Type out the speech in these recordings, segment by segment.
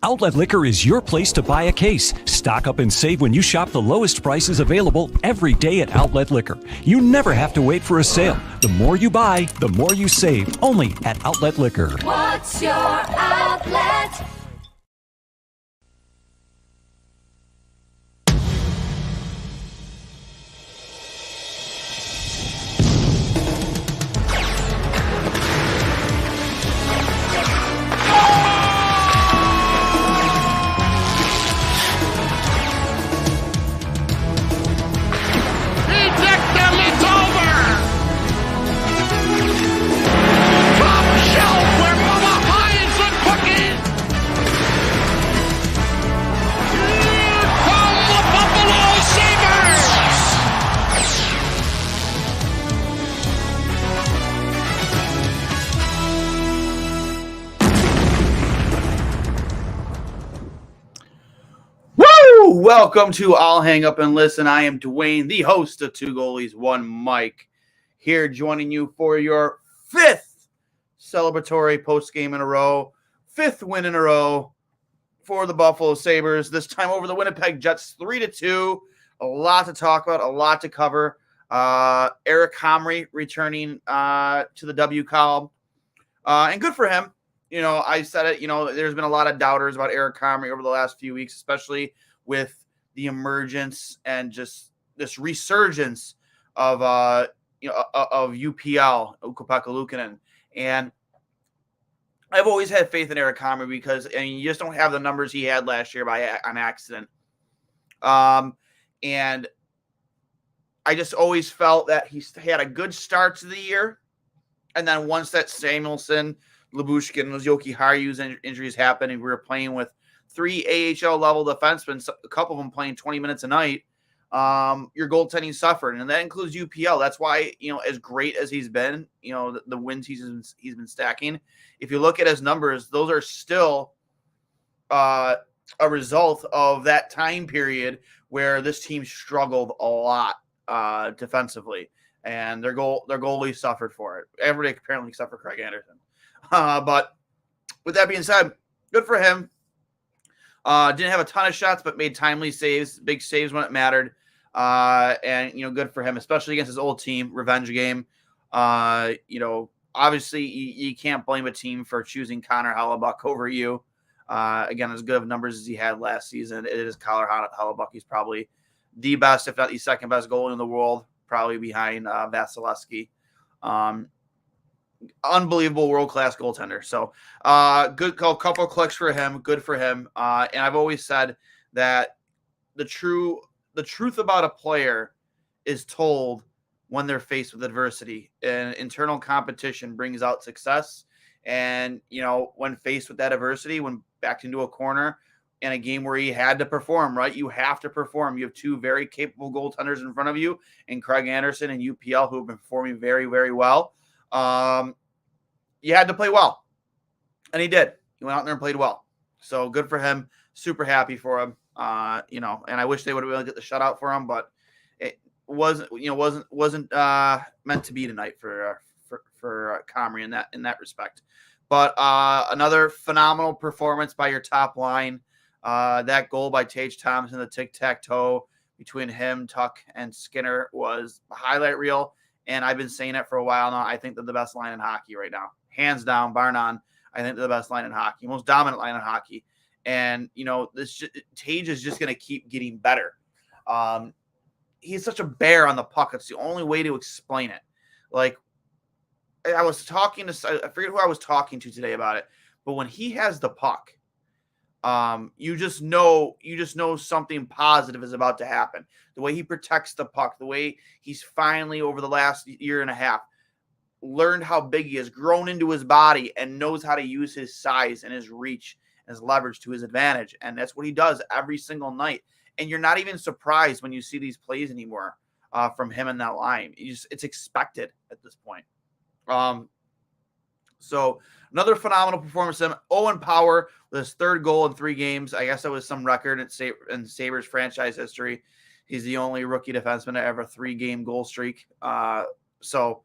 Outlet Liquor is your place to buy a case. Stock up and save when you shop the lowest prices available every day at Outlet Liquor. You never have to wait for a sale. The more you buy, the more you save. Only at Outlet Liquor. What's your outlet? Welcome to I'll Hang Up and Listen. I am Duane, the host of Two Goalies, One Mike, here joining you for your fifth celebratory post-game in a row, fifth win in a row for the Buffalo Sabres, this time over the Winnipeg Jets, 3-2. A lot to talk about, a lot to cover. Eric Comrie returning to the W column, and good for him. You know, I said it, there's been a lot of doubters about Eric Comrie over the last few weeks, especially with the emergence and just this resurgence of UPL, Ukko-Pekka Luukkonen. And I've always had faith in Eric Comrie because you just don't have the numbers he had last year on accident. And I just always felt that he had a good start to the year. And then once that Samuelsson, Lyubushkin, and those Yoki Haru's injuries happened, and we were playing with three AHL level defensemen, a couple of them playing 20 minutes a night, your goaltending suffered. And that includes UPL. That's why, as great as he's been, the wins he's been stacking, if you look at his numbers, those are still a result of that time period where this team struggled a lot defensively, and their goalie suffered for it. Everybody apparently except for Craig Anderson. But with that being said, good for him. Didn't have a ton of shots, but made timely saves, big saves when it mattered. And good for him, especially against his old team, revenge game. Obviously you can't blame a team for choosing Connor Hellebuyck over you. Again, as good of numbers as he had last season, it is Connor Hellebuyck. He's probably the best, if not the second best goalie in the world, probably behind Vasilevsky. Unbelievable world-class goaltender. So good call, couple clicks for him. Good for him. And I've always said that the truth about a player is told when they're faced with adversity, and internal competition brings out success. And, when faced with that adversity, when backed into a corner in a game where he had to perform, right? You have to perform. You have two very capable goaltenders in front of you, and Craig Anderson and UPL, who have been performing very, very well. You had to play well, and he did. He went out there and played well. So good for him. Super happy for him. And I wish they would have been able to get the shutout for him, but it wasn't meant to be tonight for Comrie in that respect. But another phenomenal performance by your top line. That goal by Tage Thompson, the tic-tac-toe between him, Tuck, and Skinner was a highlight reel. And I've been saying it for a while now. I think they're the best line in hockey right now. Hands down, bar none. I think they're the best line in hockey, most dominant line in hockey. And, Tage is just going to keep getting better. He's such a bear on the puck. It's the only way to explain it. Like, I was talking to, I forget who I was talking to today about it, but when he has the puck, you just know something positive is about to happen. The way he protects the puck, the way he's finally over the last year and a half learned how big he is, grown into his body, and knows how to use his size and his reach and his leverage to his advantage. And that's what he does every single night. And you're not even surprised when you see these plays anymore from him in that line. It's expected at this point. So another phenomenal performance. Owen Power with his third goal in 3 games. I guess that was some record in Sabres franchise history. He's the only rookie defenseman to ever 3-game goal streak. So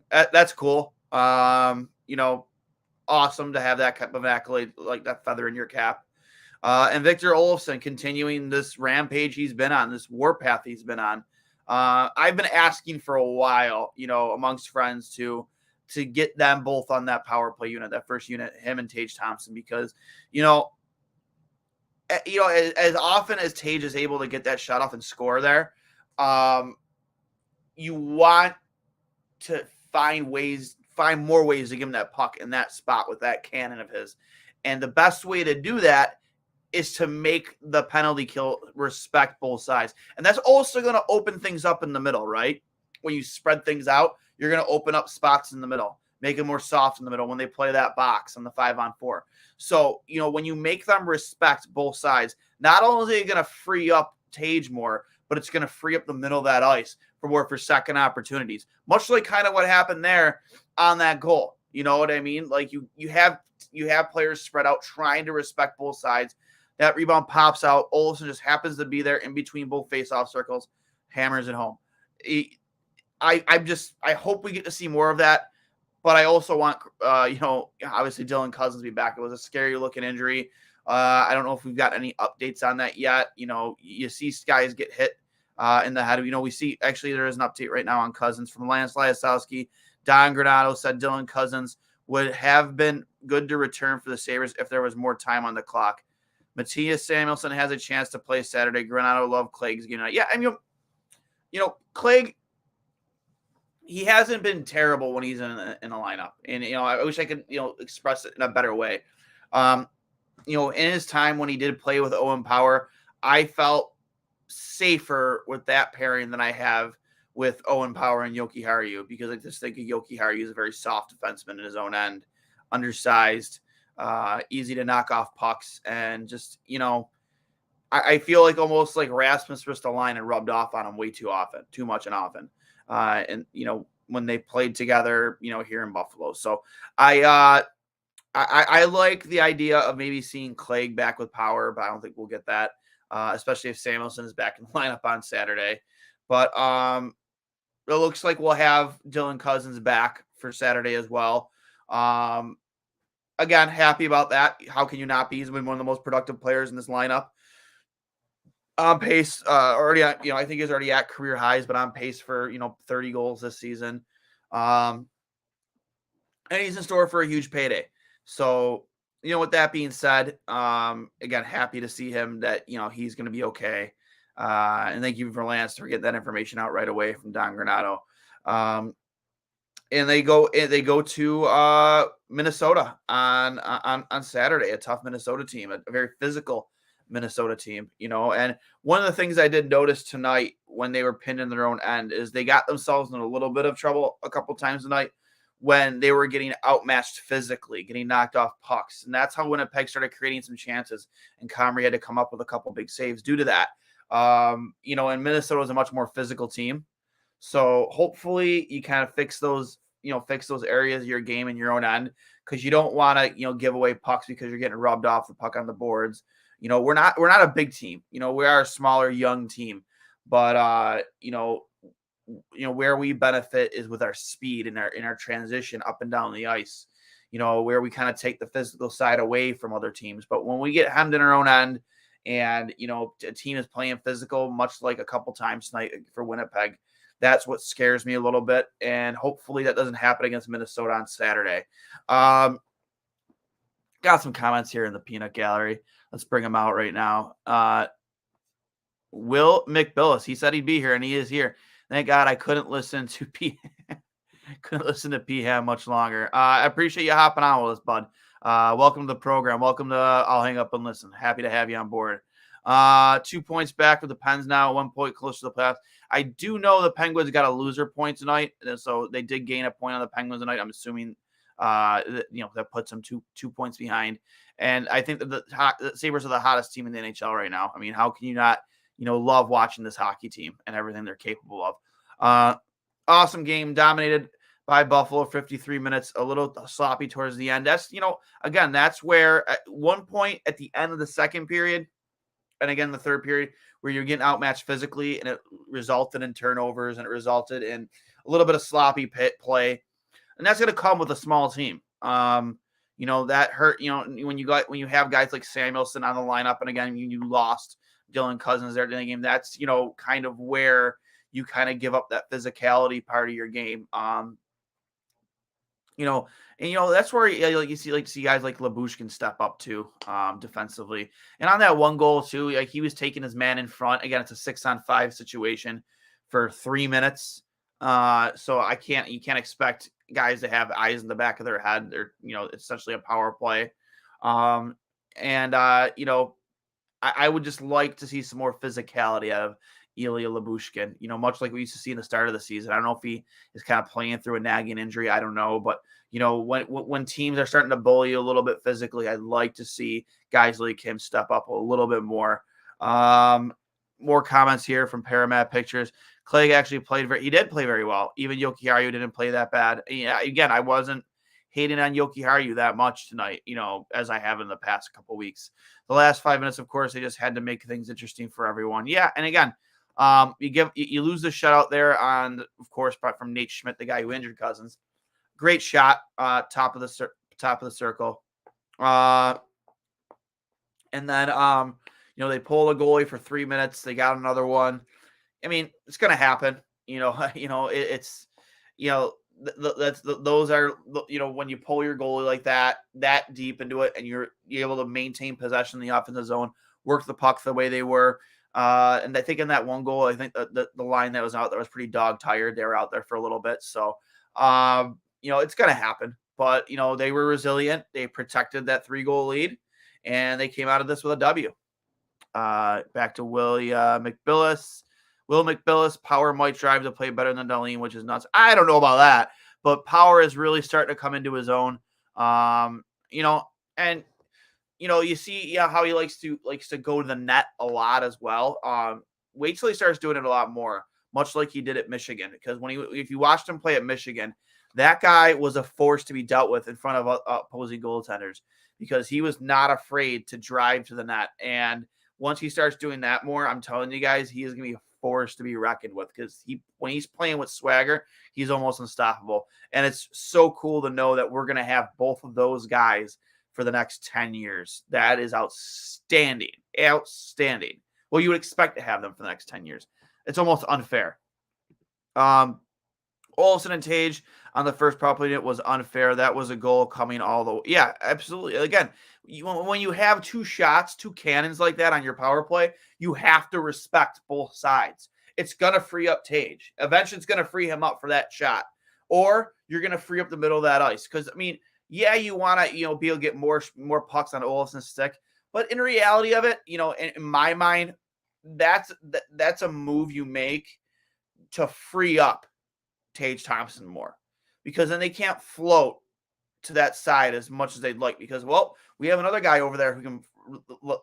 that's cool. Awesome to have that type of accolade, like that feather in your cap. And Victor Olofsson continuing this rampage he's been on, this warpath he's been on. I've been asking for a while, amongst friends to get them both on that power play unit, that first unit, him and Tage Thompson, because, as often as Tage is able to get that shot off and score there, you want to find more ways to give him that puck in that spot with that cannon of his. And the best way to do that is to make the penalty kill respect both sides. And that's also going to open things up in the middle, right? When you spread things out, you're going to open up spots in the middle, make it more soft in the middle when they play that box on the 5-on-4. So, when you make them respect both sides, not only are you going to free up Tage more, but it's going to free up the middle of that ice for second opportunities. Much like kind of what happened there on that goal. You know what I mean? Like you have players spread out trying to respect both sides. That rebound pops out. Olofsson just happens to be there in between both faceoff circles, hammers it home. I hope we get to see more of that, but I also want, obviously Dylan Cousins to be back. It was a scary looking injury. I don't know if we've got any updates on that yet. You see guys get hit in the head. We see, actually, there is an update right now on Cousins from Lance Lyasowski. Don Granato said Dylan Cousins would have been good to return for the Sabres if there was more time on the clock. Matthias Samuelsson has a chance to play Saturday. Granato loved Clague's game night. Yeah, I mean, Clague, he hasn't been terrible when he's in a lineup. And, I wish I could, express it in a better way. In his time when he did play with Owen Power, I felt safer with that pairing than I have with Owen Power and Yoki Haru, because I just think Yoki Haru is a very soft defenseman in his own end, undersized, easy to knock off pucks, and just, I feel like almost like Rasmus Ristolainen rubbed off on him way too much and often. And when they played together, here in Buffalo. So I like the idea of maybe seeing Clague back with Power, but I don't think we'll get that, especially if Samuelsson is back in the lineup on Saturday. But it looks like we'll have Dylan Cousins back for Saturday as well. Again, happy about that. How can you not be? He's been one of the most productive players in this lineup. On pace, already at, I think he's already at career highs, but on pace for, 30 goals this season. And he's in store for a huge payday. So, with that being said, again, happy to see him that, he's going to be okay. And thank you for Lance for getting that information out right away from Don Granato. And they go to Minnesota on Saturday, a tough Minnesota team, a very physical Minnesota team, and one of the things I did notice tonight when they were pinned in their own end is they got themselves in a little bit of trouble a couple times tonight when they were getting outmatched physically, getting knocked off pucks. And that's how Winnipeg started creating some chances, and Comrie had to come up with a couple big saves due to that. And Minnesota is a much more physical team. So hopefully you kind of fix those areas of your game in your own end, because you don't want to, give away pucks because you're getting rubbed off the puck on the boards. We're not a big team. We are a smaller, young team, but where we benefit is with our speed and our transition up and down the ice. Where we kind of take the physical side away from other teams. But when we get hemmed in our own end, and a team is playing physical, much like a couple times tonight for Winnipeg, that's what scares me a little bit. And hopefully that doesn't happen against Minnesota on Saturday. Got some comments here in the peanut gallery. Let's bring them out right now. Will McBillis, he said he'd be here, and he is here. Thank God I couldn't listen to P-Ham much longer. I appreciate you hopping on with us, bud. Welcome to the program. Welcome to I'll Hang Up and Listen. Happy to have you on board. 2 points back with the Pens now, 1 point closer to the playoffs. I do know the Penguins got a loser point tonight, and so they did gain a point on the Penguins tonight. I'm assuming that puts them two points behind. And I think that the Sabres are the hottest team in the NHL right now. I mean, how can you not, love watching this hockey team and everything they're capable of? Awesome game, dominated by Buffalo, 53 minutes, a little sloppy towards the end. That's, again, that's where at one point at the end of the second period, and again, the third period, where you're getting outmatched physically, and it resulted in turnovers, and it resulted in a little bit of sloppy play. And that's going to come with a small team. that hurt. When you have guys like Samuelson on the lineup, and again you lost Dylan Cousins there in the game. That's kind of where you kind of give up that physicality part of your game. That's where you see guys like Labushkin step up too, defensively. And on that one goal too, like he was taking his man in front. Again, it's a 6-on-5 situation for 3 minutes. So you can't expect guys to have eyes in the back of their head. They're, essentially a power play. I would just like to see some more physicality out of Ilya Labushkin, much like we used to see in the start of the season. I don't know if he is kind of playing through a nagging injury. I don't know. But, when teams are starting to bully you a little bit physically, I'd like to see guys like him step up a little bit more. More comments here from Paramat Pictures. Clegg actually he did play very well. Even Jokiharju didn't play that bad. Yeah, again, I wasn't hating on Jokiharju that much tonight, as I have in the past couple weeks. The last 5 minutes, of course, they just had to make things interesting for everyone. Yeah, and again, you lose the shutout there on, of course, from Nate Schmidt, the guy who injured Cousins. Great shot, top of the circle. And then they pull a goalie for 3 minutes. They got another one. I mean, it's going to happen. It's those are when you pull your goalie like that deep into it, and you're able to maintain possession in the offensive zone, work the puck the way they were. And I think in that one goal, I think the line that was out there was pretty dog tired. They were out there for a little bit. So, it's going to happen. But, they were resilient. They protected that 3-goal lead, and they came out of this with a W. Back to Will McBillis, Power might drive to play better than Dahlin, which is nuts. I don't know about that, but Power is really starting to come into his own. You see how he likes to go to the net a lot as well. Wait till he starts doing it a lot more, much like he did at Michigan. Because if you watched him play at Michigan, that guy was a force to be dealt with in front of opposing goaltenders, because he was not afraid to drive to the net. And once he starts doing that more, I'm telling you guys, he is going to be a force to be reckoned with, because when he's playing with swagger, he's almost unstoppable. And it's so cool to know that we're going to have both of those guys for the next 10 years. That is outstanding. Outstanding. Well, you would expect to have them for the next 10 years. It's almost unfair. Olsen and Tage on the first power play unit was unfair. That was a goal coming all the way. Yeah, absolutely. Again, when you have two cannons like that on your power play, you have to respect both sides. It's going to free up Tage. Eventually, it's going to free him up for that shot. Or you're going to free up the middle of that ice. Because, yeah, you want to, be able to get more pucks on Olsen's stick. But in reality of it, in my mind, that's a move you make to free up Tage Thompson more, because then they can't float to that side as much as they'd like, because, well, we have another guy over there who can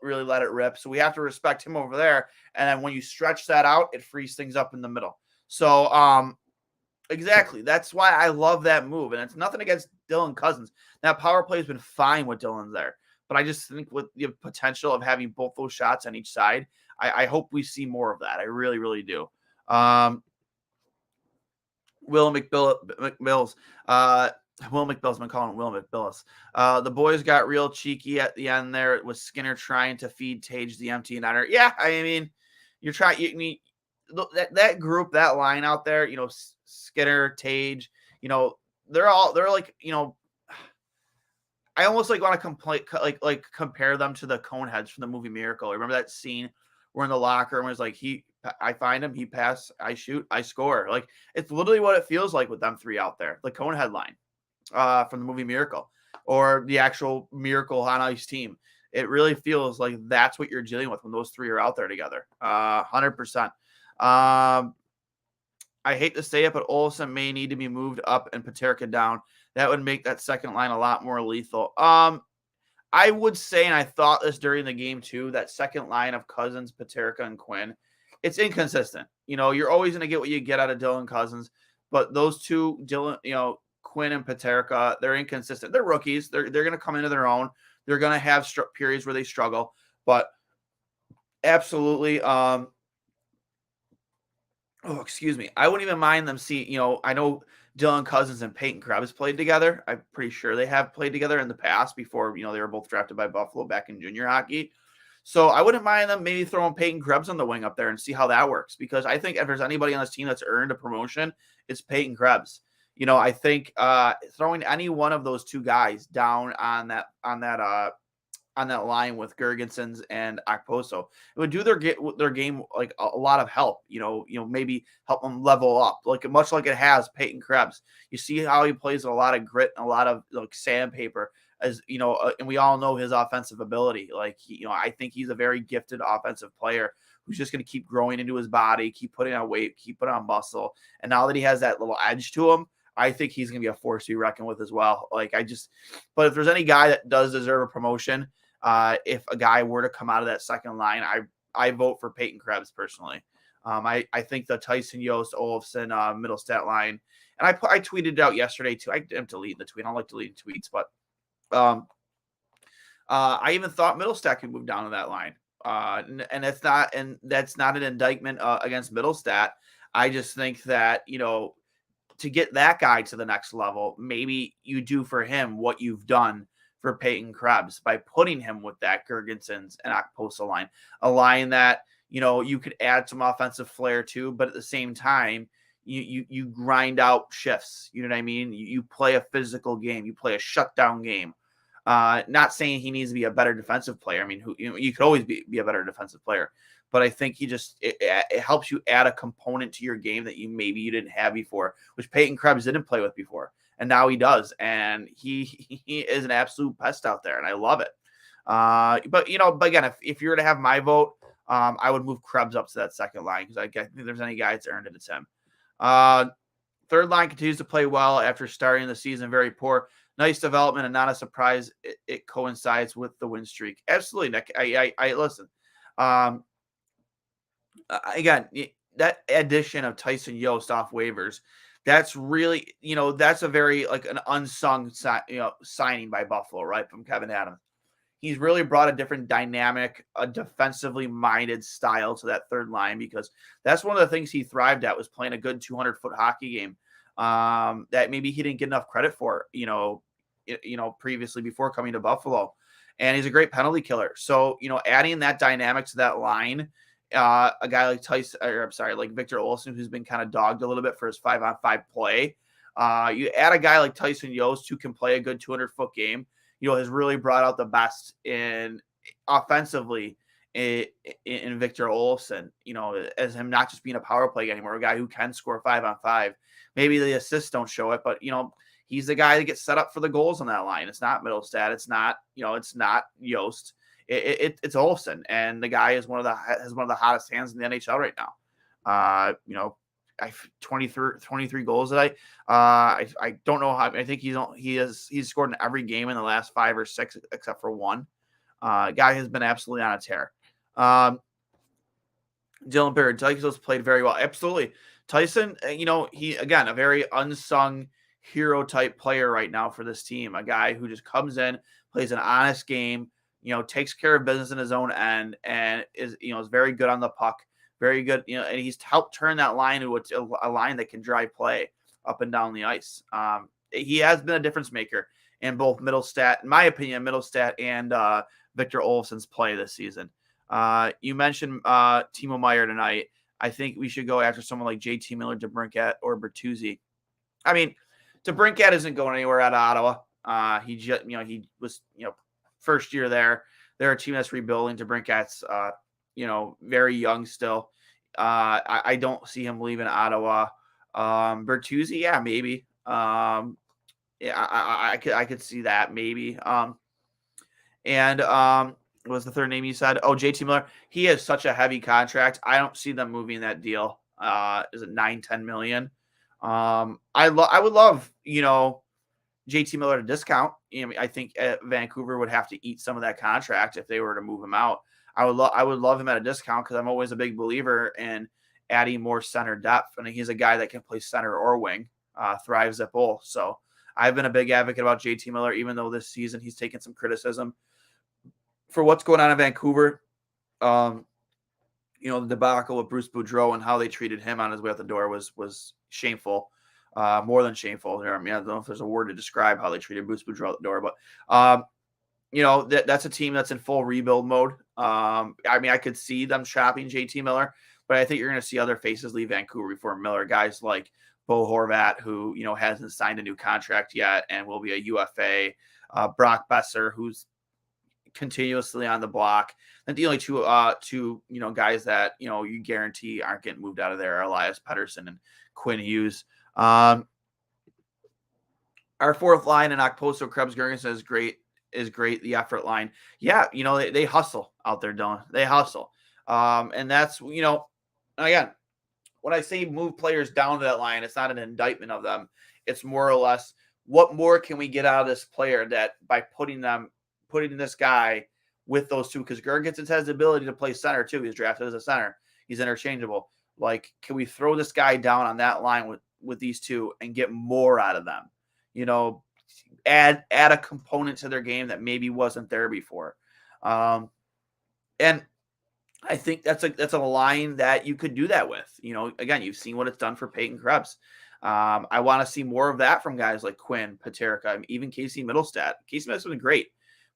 really let it rip. So we have to respect him over there. And then when you stretch that out, it frees things up in the middle. So, exactly. That's why I love that move. And it's nothing against Dylan Cousins. That power play has been fine with Dylan there. But I just think with the potential of having both those shots on each side, I hope we see more of that. I really, really do. Will McBillis. Will McBillis. I'm calling him Will McBillis. The boys got real cheeky at the end there with Skinner trying to feed Tage the empty netter. Yeah, you're trying. That group, that line out there, Skinner, Tage, they're like, I almost want to compare them to the Coneheads from the movie Miracle. Remember that scene where in the locker room was like, I find him, he pass, I shoot, I score. Like, it's literally what it feels like with them three out there. The Conehead line from the movie Miracle, or the actual Miracle on Ice team. It really feels like that's what you're dealing with when those three are out there together. 100%. I hate to say it, but Olsen may need to be moved up and Paterka down. That would make that second line a lot more lethal. I would say, and I thought this during the game too, that second line of Cousins, Paterka, and Quinn, it's inconsistent. You're always going to get what you get out of Dylan Cousins, but those two, Quinn and Paterka, they're inconsistent. They're rookies. They're going to come into their own. They're going to have periods where they struggle, but absolutely. Excuse me. I wouldn't even mind them see, I know Dylan Cousins and Peyton Krebs played together. I'm pretty sure they have played together in the past before, they were both drafted by Buffalo back in junior hockey. So I wouldn't mind them maybe throwing Peyton Krebs on the wing up there and see how that works, because I think if there's anybody on this team that's earned a promotion, it's Peyton Krebs. I think throwing any one of those two guys down on that line with Gergensons and Okposo, it would do their game like a lot of help. Maybe help them level up, much like it has Peyton Krebs. You see how he plays with a lot of grit and a lot of sandpaper, as and we all know his offensive ability. I think he's a very gifted offensive player who's just going to keep growing into his body, keep putting on weight, keep putting on muscle, and now that he has that little edge to him, I think he's going to be a force to be reckoned with as well. But if there's any guy that does deserve a promotion, if a guy were to come out of that second line, I vote for Peyton Krebs personally. I think the Tyson Yost, Olofsson, Middlestat line, and I tweeted it out yesterday too. I didn't delete the tweet. I don't like deleting tweets, but I even thought Middlestat could move down to that line. And that's not an indictment against Middlestat. I just think that, to get that guy to the next level, maybe you do for him what you've done for Peyton Krebs by putting him with that Gergensons and Okposo line, a line that, you could add some offensive flair to, but at the same time, you grind out shifts. You know what I mean? You play a physical game. You play a shutdown game. Not saying he needs to be a better defensive player. I mean, you could always be a better defensive player, but I think it helps you add a component to your game that you didn't have before, which Peyton Krebs didn't play with before, and now he does, and he is an absolute pest out there, and I love it. But again, if you were to have my vote, I would move Krebs up to that second line, because I think if there's any guy that's earned it, it's him. Third line continues to play well after starting the season very poor. Nice development, and not a surprise. It coincides with the win streak. Absolutely, Nick. I listen. Again, that addition of Tyson Yost off waivers, that's really, that's a very an unsung signing by Buffalo, right, from Kevin Adams. He's really brought a different dynamic, a defensively minded style to that third line, because that's one of the things he thrived at, was playing a good 200-foot hockey game that maybe he didn't get enough credit for, previously before coming to Buffalo. And he's a great penalty killer. So, adding that dynamic to that line, a guy like Victor Olofsson, who's been kind of dogged a little bit for his 5-on-5 play. You add a guy like Tyson Yost, who can play a good 200-foot game, has really brought out the best in offensively in Victor Olofsson, as him not just being a power play anymore, a guy who can score 5-on-5. Maybe the assists don't show it, but, he's the guy that gets set up for the goals on that line. It's not Middlestat. It's not, it's not Yost. It's Olofsson, and the guy has one of the hottest hands in the NHL right now. 23 goals today. I don't know how. I think he's scored in every game in the last 5 or 6 except for one. Guy has been absolutely on a tear. Dylan Baird, Tyson's played very well. Absolutely, Tyson. He again a very unsung hero type player right now for this team. A guy who just comes in, plays an honest game, takes care of business in his own end, and is very good on the puck, very good, and he's helped turn that line into a line that can drive play up and down the ice. He has been a difference maker in both Middlestat, in my opinion, and Victor Olofsson's play this season. You mentioned Timo Meier tonight. I think we should go after someone like JT Miller, DeBrincat, or Bertuzzi. I mean, DeBrincat isn't going anywhere out of Ottawa. He was, first year there. They're a team that's rebuilding. DeBrincat's, very young still. I don't see him leaving Ottawa. Bertuzzi, yeah, maybe. I could see that maybe. And what was the third name you said? Oh, JT Miller. He has such a heavy contract. I don't see them moving that deal. Is it 9-10 million? I would love, JT Miller at a discount. I think Vancouver would have to eat some of that contract if they were to move him out. I would love him at a discount, because I'm always a big believer in adding more center depth. And he's a guy that can play center or wing, thrives at both. So I've been a big advocate about JT Miller, even though this season he's taken some criticism for what's going on in Vancouver. The debacle with Bruce Boudreau and how they treated him on his way out the door was shameful. More than shameful. I mean, I don't know if there's a word to describe how they treated Bruce Boudreau out the door, but that's a team that's in full rebuild mode. I mean, I could see them shopping JT Miller, but I think you're going to see other faces leave Vancouver before Miller. Guys like Bo Horvat, who hasn't signed a new contract yet and will be a UFA. Brock Besser, who's continuously on the block. And the only two guys that you guarantee aren't getting moved out of there are Elias Pettersson and Quinn Hughes. Our fourth line in Okposo, Krebs, Gergensen is great. The effort line. Yeah, they hustle out there, Dylan. They hustle. And that's, again, when I say move players down to that line, it's not an indictment of them. It's more or less, what more can we get out of this player that by putting this guy with those two, because Gergensen has the ability to play center too. He's drafted as a center. He's interchangeable. Like, can we throw this guy down on that line with these two and get more out of them? Add a component to their game that maybe wasn't there before. And I think that's a line that you could do that with. Again, you've seen what it's done for Peyton Krebs. I want to see more of that from guys like Quinn, Paterka, even Casey Middlestat. Casey Middlestat been great.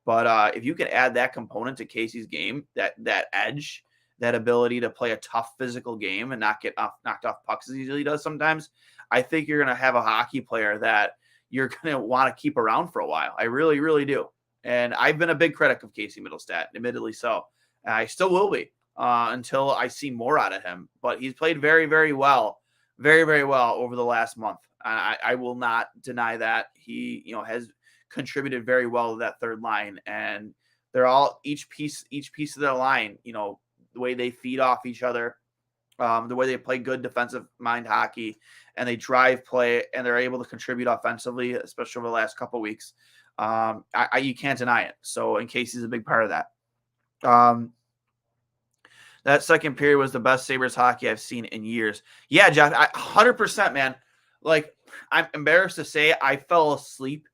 But if you can add that component to Casey's game, that edge, that ability to play a tough physical game and not get knocked off pucks as easily does sometimes, I think you're going to have a hockey player that you're going to want to keep around for a while. I really, really do. And I've been a big critic of Casey Middlestat, admittedly so. I still will be until I see more out of him. But he's played very, very well, very, very well over the last month. I will not deny that. He, has contributed very well to that third line, and they're all each piece of their line, the way they feed off each other, the way they play good defensive mind hockey, and they drive play, and they're able to contribute offensively, especially over the last couple of weeks. You can't deny it. So, and Casey's a big part of that. That second period was the best Sabres hockey I've seen in years. Yeah, Jeff, 100%, man. Like, I'm embarrassed to say I fell asleep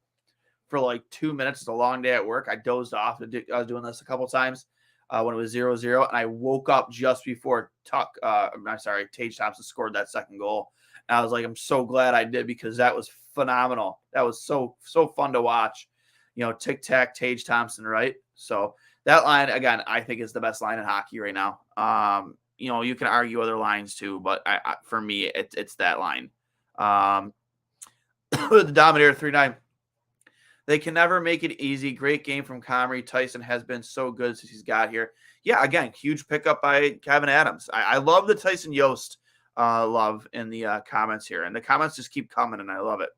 for like 2 minutes. It's a long day at work. I dozed off. I was doing this a couple times when it was 0-0, and I woke up just before Tage Thompson scored that second goal. And I was like, I'm so glad I did, because that was phenomenal. That was so fun to watch. Tic-tac, Tage Thompson, right? So that line, again, I think is the best line in hockey right now. You can argue other lines too, but for me, it's that line. The Dominator 3-9. They can never make it easy. Great game from Comrie. Tyson has been so good since he's got here. Yeah, again, huge pickup by Kevin Adams. I love the Tyson Yost love in the comments here. And the comments just keep coming, and I love it.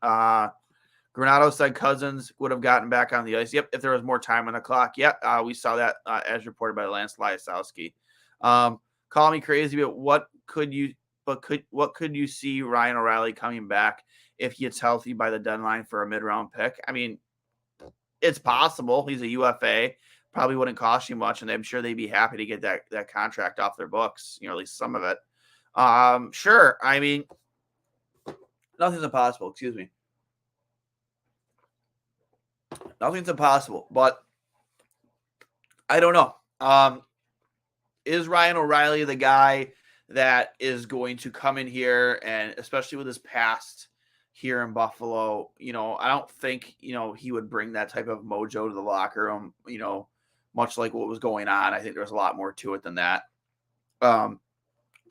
Granado said Cousins would have gotten back on the ice. Yep, if there was more time on the clock. Yep, we saw that as reported by Lance Lyasowski. Call me crazy, but what could you see Ryan O'Reilly coming back if he gets healthy by the deadline for a mid-round pick? I mean, it's possible. He's a UFA. Probably wouldn't cost you much, and I'm sure they'd be happy to get that contract off their books, at least some of it. Sure. I mean, nothing's impossible. Excuse me. Nothing's impossible, but I don't know. Is Ryan O'Reilly the guy that is going to come in here, and especially with his past here in Buffalo, I don't think, he would bring that type of mojo to the locker room, much like what was going on. I think there's a lot more to it than that. The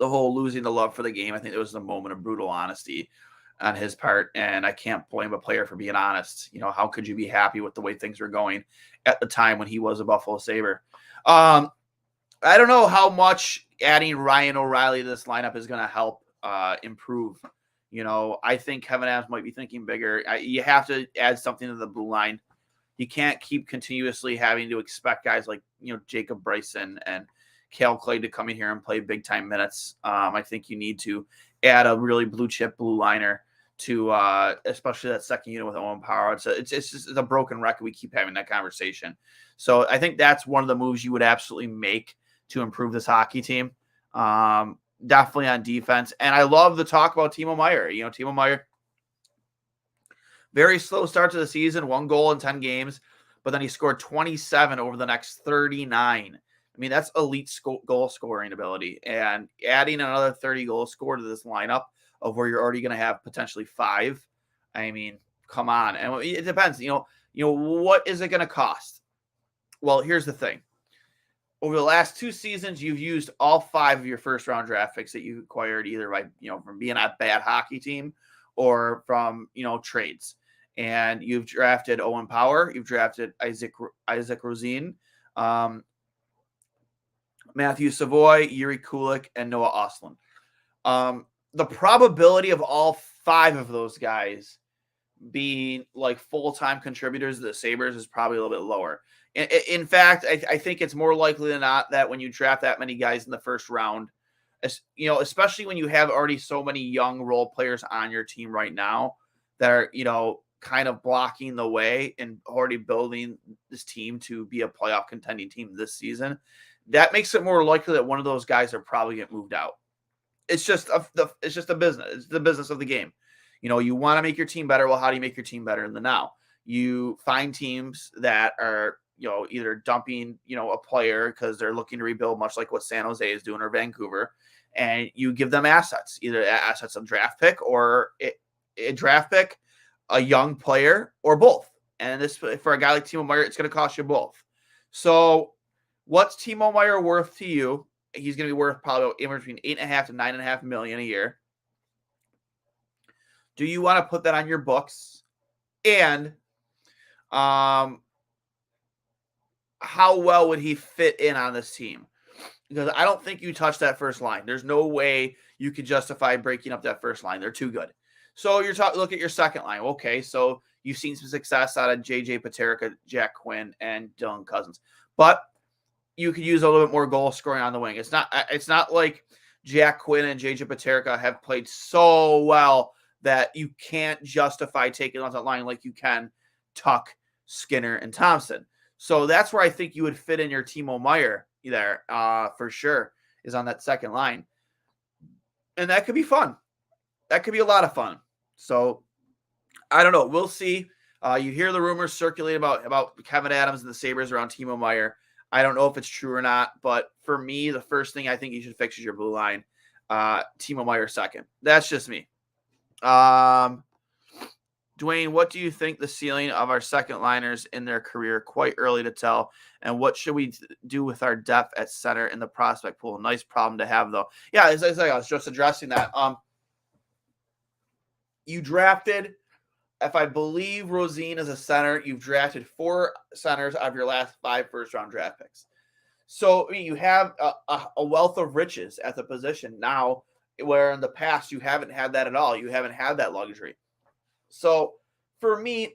whole losing the love for the game, I think there was a moment of brutal honesty on his part, and I can't blame a player for being honest. How could you be happy with the way things were going at the time when he was a Buffalo Sabre? I don't know how much adding Ryan O'Reilly to this lineup is going to help improve. I think Kevin Adams might be thinking bigger. You have to add something to the blue line. You can't keep continuously having to expect guys like, Jacob Bryson and Cale Clay to come in here and play big time minutes. I think you need to add a really blue chip blue liner to especially that second unit with Owen Power. It's just a broken record. We keep having that conversation. So I think that's one of the moves you would absolutely make to improve this hockey team. Definitely on defense. And I love the talk about Timo Meier. Timo Meier, very slow start to the season, 1 goal in 10 games, but then he scored 27 over the next 39. I mean, that's elite goal scoring ability. And adding another 30 goal scorer to this lineup of where you're already going to have potentially 5. I mean, come on. And it depends, what is it going to cost? Well, here's the thing. Over the last 2 seasons, you've used all 5 of your first round draft picks that you acquired either by, from being a bad hockey team or from, trades. And you've drafted Owen Power, you've drafted Isaac Rosine, Matthew Savoy, Yuri Kulik, and Noah Ostlund. The probability of all 5 of those guys being like full-time contributors to the Sabres is probably a little bit lower. In fact, I think it's more likely than not that when you draft that many guys in the first round, especially when you have already so many young role players on your team right now that are, kind of blocking the way and already building this team to be a playoff contending team this season, that makes it more likely that one of those guys are probably get moved out. It's just a business. It's the business of the game. You want to make your team better. Well, how do you make your team better in the now? You find teams that are, either dumping, a player because they're looking to rebuild, much like what San Jose is doing or Vancouver, and you give them assets, either assets of draft pick or a draft pick, a young player, or both. And this, for a guy like Timo Meier, it's going to cost you both. So what's Timo Meier worth to you? He's going to be worth probably anywhere between $8.5 to $9.5 million a year. Do you want to put that on your books? And how well would he fit in on this team? Because I don't think you touch that first line. There's no way you could justify breaking up that first line. They're too good. So look at your second line. Okay, so you've seen some success out of JJ Peterka, Jack Quinn, and Dylan Cousins. But you could use a little bit more goal scoring on the wing. It's not like Jack Quinn and JJ Peterka have played so well that you can't justify taking on that line like you can Tuck, Skinner, and Thompson. So that's where I think you would fit in your Timo Meier there for sure, is on that second line. And that could be fun. That could be a lot of fun. So I don't know. We'll see. You hear the rumors circulate about Kevin Adams and the Sabres around Timo Meier. I don't know if it's true or not, but for me, the first thing I think you should fix is your blue line. Timo Meier second. That's just me. Duane, what do you think the ceiling of our second liners in their career? Quite early to tell. And what should we do with our depth at center in the prospect pool? Nice problem to have, though. Yeah, as I was just addressing that. You drafted, if I believe Rosine is a center, you've drafted 4 centers out of your last 5 first-round draft picks. So you have a wealth of riches at the position now, where in the past you haven't had that at all. You haven't had that luxury. So for me,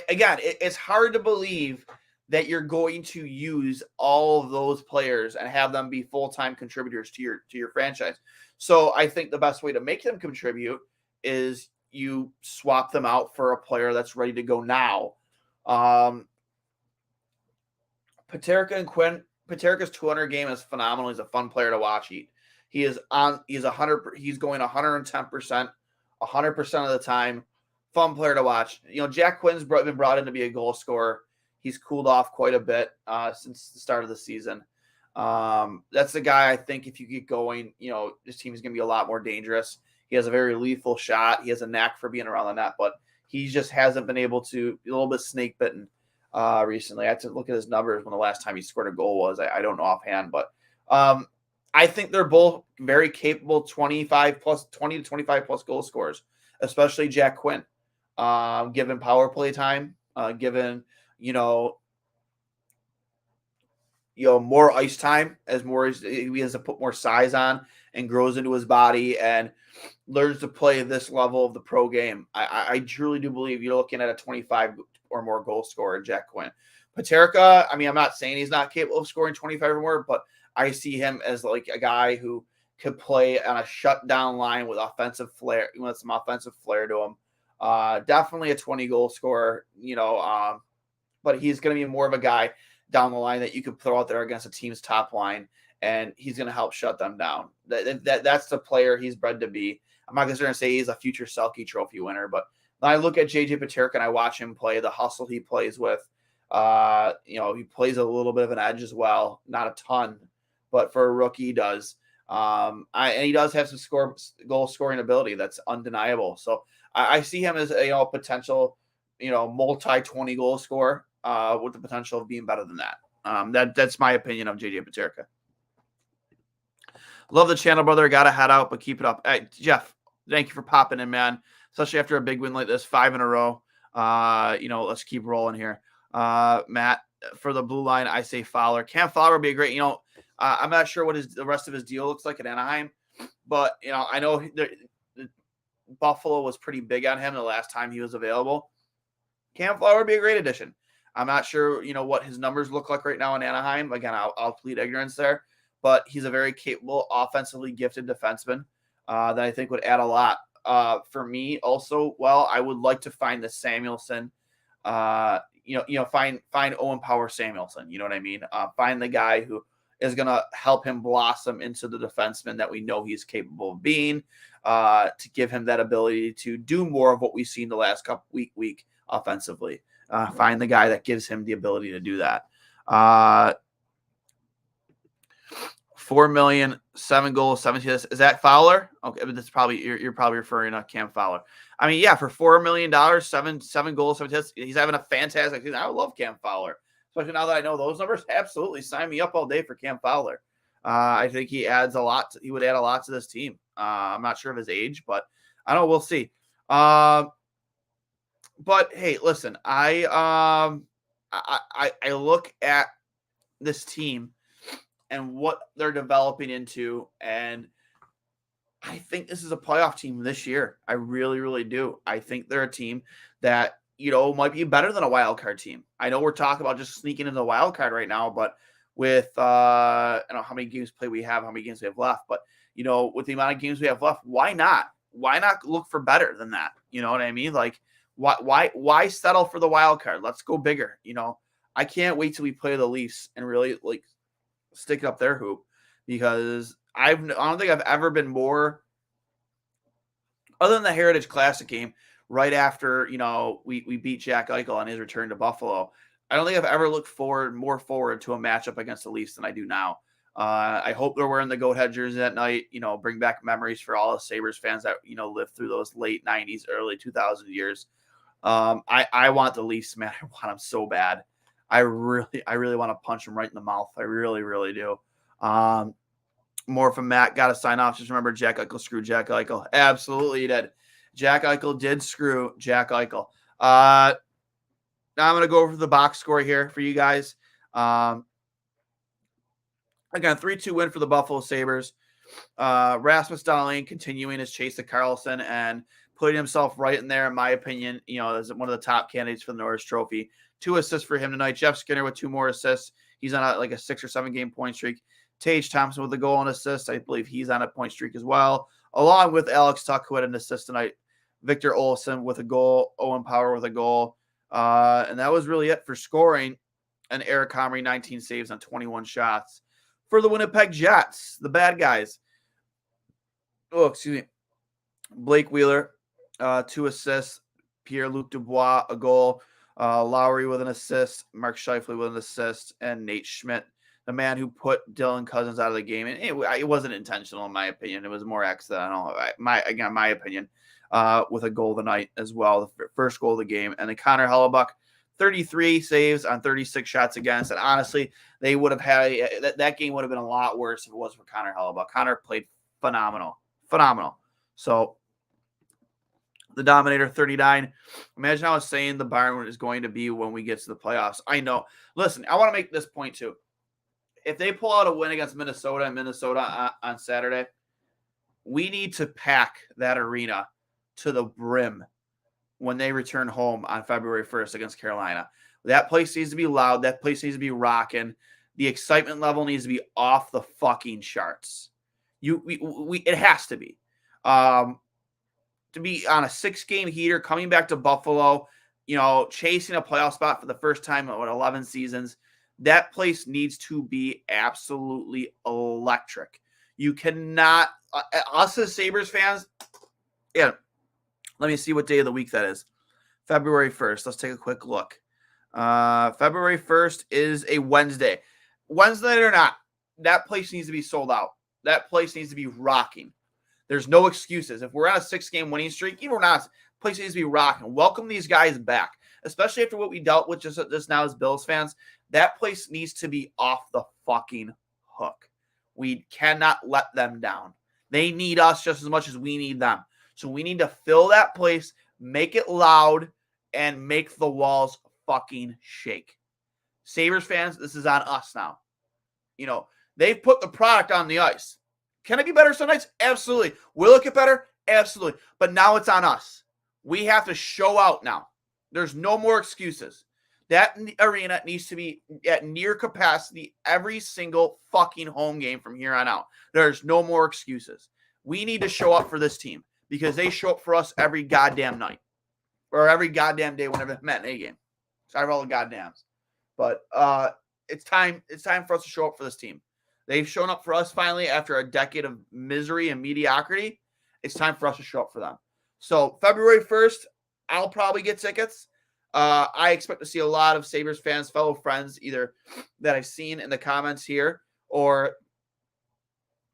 again, it's hard to believe that you're going to use all of those players and have them be full-time contributors to your franchise. So I think the best way to make them contribute is you swap them out for a player that's ready to go now. Peterka and Quinn. Peterka's 200 game is phenomenal. He's a fun player to watch. He's going 110%, 100% of the time. Fun player to watch. Jack Quinn's been brought in to be a goal scorer. He's cooled off quite a bit since the start of the season. That's the guy I think if you get going, this team is going to be a lot more dangerous. He has a very lethal shot. He has a knack for being around the net, but he just hasn't been able to, a little bit snake bitten recently. I had to look at his numbers when the last time he scored a goal was. I don't know offhand, but I think they're both very capable 20 to 25 plus goal scorers, especially Jack Quinn. Given power play time, given, more ice time as he has to put more size on and grows into his body and learns to play this level of the pro game. I truly do believe you're looking at a 25 or more goal scorer, Jack Quinn. Paterka, I'm not saying he's not capable of scoring 25 or more, but I see him as like a guy who could play on a shutdown line with offensive flair, with some offensive flair to him. Definitely a 20 goal scorer, but he's going to be more of a guy down the line that you could throw out there against a team's top line, and he's going to help shut them down. That's the player he's bred to be. I'm not going to say he's a future Selke Trophy winner, but when I look at JJ Peterka and I watch him play, the hustle he plays with, he plays a little bit of an edge as well, not a ton, but for a rookie he does. And he does have some goal scoring ability that's undeniable. So I see him as a potential, multi 20 goal scorer with the potential of being better than that. That's my opinion of JJ Peterka. Love the channel, brother. Got to head out, but keep it up. Hey, Jeff, thank you for popping in, man. Especially after a big win like this, 5 in a row. Let's keep rolling here. Matt, for the blue line, I say Fowler. Cam Fowler would be a great, I'm not sure what the rest of his deal looks like at Anaheim, but, I know Buffalo was pretty big on him the last time he was available. Cam Fowler would be a great addition. I'm not sure, what his numbers look like right now in Anaheim. Again, I'll plead ignorance there, but he's a very capable, offensively gifted defenseman that I think would add a lot. For me also, I would like to find the Samuelson, find Owen Power Samuelson. You know what I mean? Find the guy who is going to help him blossom into the defenseman that we know he's capable of being, to give him that ability to do more of what we've seen the last couple week offensively. Find the guy that gives him the ability to do that. 4 million, 7 goals, 17 assists. Is that Fowler? Okay, but that's probably you're probably referring to Cam Fowler. I mean, yeah, for $4 million, seven goals, 17 assists, he's having a fantastic season. I love Cam Fowler, especially now that I know those numbers. Absolutely, sign me up all day for Cam Fowler. I think he adds a lot. He would add a lot to this team. I'm not sure of his age, but I don't know. We'll see. But hey, listen, I look at this team and what they're developing into, and I think this is a playoff team this year. I really, really do. I think they're a team that, might be better than a wild card team. I know we're talking about just sneaking into the wild card right now, but with I don't know how many games play we have, how many games we have left, but with the amount of games we have left, why not? Why not look for better than that? You know what I mean? Like, why settle for the wild card? Let's go bigger. I can't wait till we play the Leafs and really stick up their hoop, because I don't think I've ever been more, other than the Heritage Classic game right after we beat Jack Eichel on his return to Buffalo. I don't think I've ever looked more forward to a matchup against the Leafs than I do now. I hope they're wearing the Goat Head jersey that night. Bring back memories for all the Sabres fans that lived through those late 90s, early 2000 years. I want the Leafs, man. I want them so bad. I really want to punch him right in the mouth. I really, really do. More from Matt. Got to sign off. Just remember, Jack Eichel screwed Jack Eichel. Absolutely, he did. Jack Eichel did screw Jack Eichel. Now I'm going to go over the box score here for you guys. Again, 3-2 win for the Buffalo Sabres. Rasmus Dahlin continuing his chase to Karlsson and putting himself right in there, in my opinion, as one of the top candidates for the Norris Trophy. 2 assists for him tonight. Jeff Skinner with 2 more assists. He's on a 6 or 7 game point streak. Tage Thompson with a goal and assist. I believe he's on a point streak as well, along with Alex Tuck, who had an assist tonight. Victor Olsen with a goal. Owen Power with a goal. And that was really it for scoring. And Eric Comrie, 19 saves on 21 shots. For the Winnipeg Jets, the bad guys. Oh, excuse me. Blake Wheeler, 2 assists. Pierre-Luc Dubois, a goal. Lowry with an assist. Mark Scheifele with an assist. And Nate Schmidt, the man who put Dylan Cousins out of the game. And it wasn't intentional, in my opinion. It was more accidental. My opinion, with a goal tonight as well. The first goal of the game. And then Connor Hellebuck, 33 saves on 36 shots against. And honestly, they would have had that game would have been a lot worse if it wasn't for Connor Hellebuck. Connor played phenomenal. So the Dominator, 39. Imagine how insane the Bayern is going to be when we get to the playoffs. I know. Listen, I want to make this point too. If they pull out a win against Minnesota on Saturday, we need to pack that arena to the brim when they return home on February 1st against Carolina. That place needs to be loud. That place needs to be rocking. The excitement level needs to be off the fucking charts. It has to be. To be on a 6-game heater, coming back to Buffalo, chasing a playoff spot for the first time in 11 seasons, that place needs to be absolutely electric. You cannot, us as Sabres fans, yeah, let me see what day of the week that is. February 1st. Let's take a quick look. February 1st is a Wednesday. Wednesday night or not, that place needs to be sold out. That place needs to be rocking. There's no excuses. If we're on a 6-game winning streak, even if we're not, place needs to be rocking. Welcome these guys back, especially after what we dealt with just now as Bills fans. That place needs to be off the fucking hook. We cannot let them down. They need us just as much as we need them. So we need to fill that place, make it loud, and make the walls fucking shake. Sabres fans, this is on us now. You know, they've put the product on the ice. Can it be better some nights? Absolutely. Will it get better? Absolutely. But now it's on us. We have to show out now. There's no more excuses. That arena needs to be at near capacity every single fucking home game from here on out. There's no more excuses. We need to show up for this team because they show up for us every goddamn night or every goddamn day whenever they met in a game. Sorry for all the goddams. But it's time for us to show up for this team. They've shown up for us finally after a decade of misery and mediocrity. It's time for us to show up for them. So February 1st, I'll probably get tickets. I expect to see a lot of Sabres fans, fellow friends, either that I've seen in the comments here or,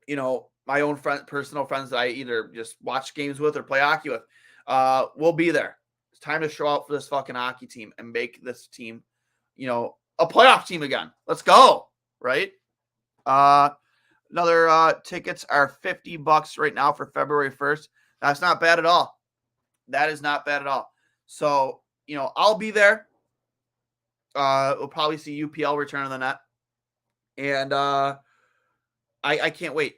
you know, my own personal friends that I either just watch games with or play hockey with. We'll be there. It's time to show up for this fucking hockey team and make this team, you know, a playoff team again. Let's go, right? Another tickets are $50 right now for February 1st. That's not bad at all. That is not bad at all. So, you know, I'll be there. We'll probably see UPL return to the net. And I can't wait.